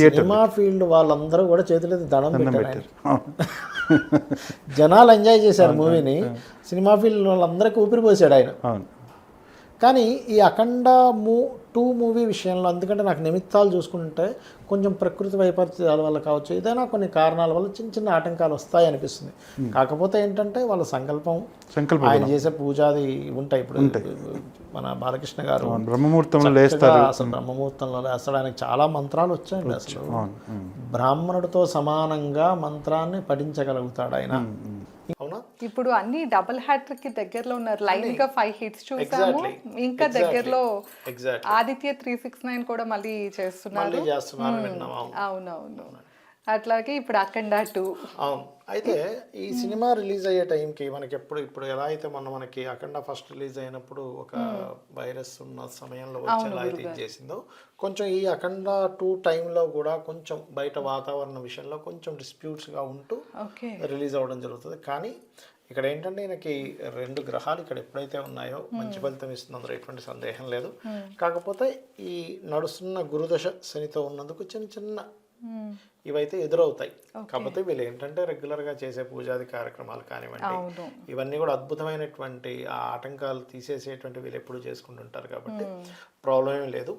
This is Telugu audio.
సినిమా ఫీల్డ్ వాళ్ళందరూ కూడా చేతులెత్తి దండం పెట్టారు ఆయన. జనాలు ఎంజాయ్ చేశారు మూవీని, సినిమా ఫీల్డ్ వాళ్ళందరికీ ఊపిరి పోసాడు ఆయన. కానీ ఈ అఖండ 2 మూవీ విషయంలో, ఎందుకంటే నాకు నిమిత్తాలు చూసుకుంటే కొంచెం ప్రకృతి వైపరీత్యాల వల్ల కావచ్చు, ఏదైనా కొన్ని కారణాల వల్ల చిన్న చిన్న ఆటంకాలు వస్తాయి అనిపిస్తుంది. కాకపోతే ఏంటంటే వాళ్ళ సంకల్పం, ఆయన చేసే పూజాది ఉంటాయి. ఇప్పుడు మన బాలకృష్ణ గారు బ్రహ్మముహూర్తంలో లేస్తారు, అసలు బ్రహ్మముహూర్తంలో లేస్తాడు. ఆయనకు చాలా మంత్రాలు వచ్చాయండి. అసలు బ్రాహ్మణుడితో సమానంగా మంత్రాన్ని పఠించగలుగుతాడు ఆయన. అవునా? ఇప్పుడు అన్ని డబుల్ హ్యాట్రిక్ కి దగ్గరలో ఉన్నారు. లైన్ గా 5 హిట్స్ చూసాము. ఇంకా దగ్గరలో ఆదిత్య 369 కూడా మళ్ళీ చేస్తున్నారు. అవునవును. అట్లాగే ఇప్పుడు అఖండ 2. అవును. అయితే ఈ సినిమా రిలీజ్ అయ్యే టైంకి మనకి ఇప్పుడు ఎలా అయితే మనకి అఖండ ఫస్ట్ రిలీజ్ అయినప్పుడు ఒక వైరస్ ఉన్న సమయంలో వచ్చి ఎలా అయితే చేసిందో, కొంచెం ఈ అఖండ 2 టైంలో కూడా కొంచెం బయట వాతావరణ విషయంలో కొంచెం డిస్ప్యూట్స్గా ఉంటూ రిలీజ్ అవ్వడం జరుగుతుంది. కానీ ఇక్కడ ఏంటంటే ఈయనకి 2 గ్రహాలు ఇక్కడ ఎప్పుడైతే ఉన్నాయో మంచి ఫలితం ఇస్తుంది, అందులో ఎటువంటి సందేహం లేదు. కాకపోతే ఈ నడుస్తున్న గురుదశ శనితో ఉన్నందుకు చిన్న చిన్న ఇవైతే ఎదురవుతాయి. కాకపోతే వీళ్ళు ఏంటంటే రెగ్యులర్గా చేసే పూజాది కార్యక్రమాలు కానివ్వండి, ఇవన్నీ కూడా అద్భుతమైనటువంటి ఆ ఆటంకాలు తీసేసేటువంటి వీళ్ళు ఎప్పుడు చేసుకుంటుంటారు కాబట్టి ప్రాబ్లం ఏం లేదు.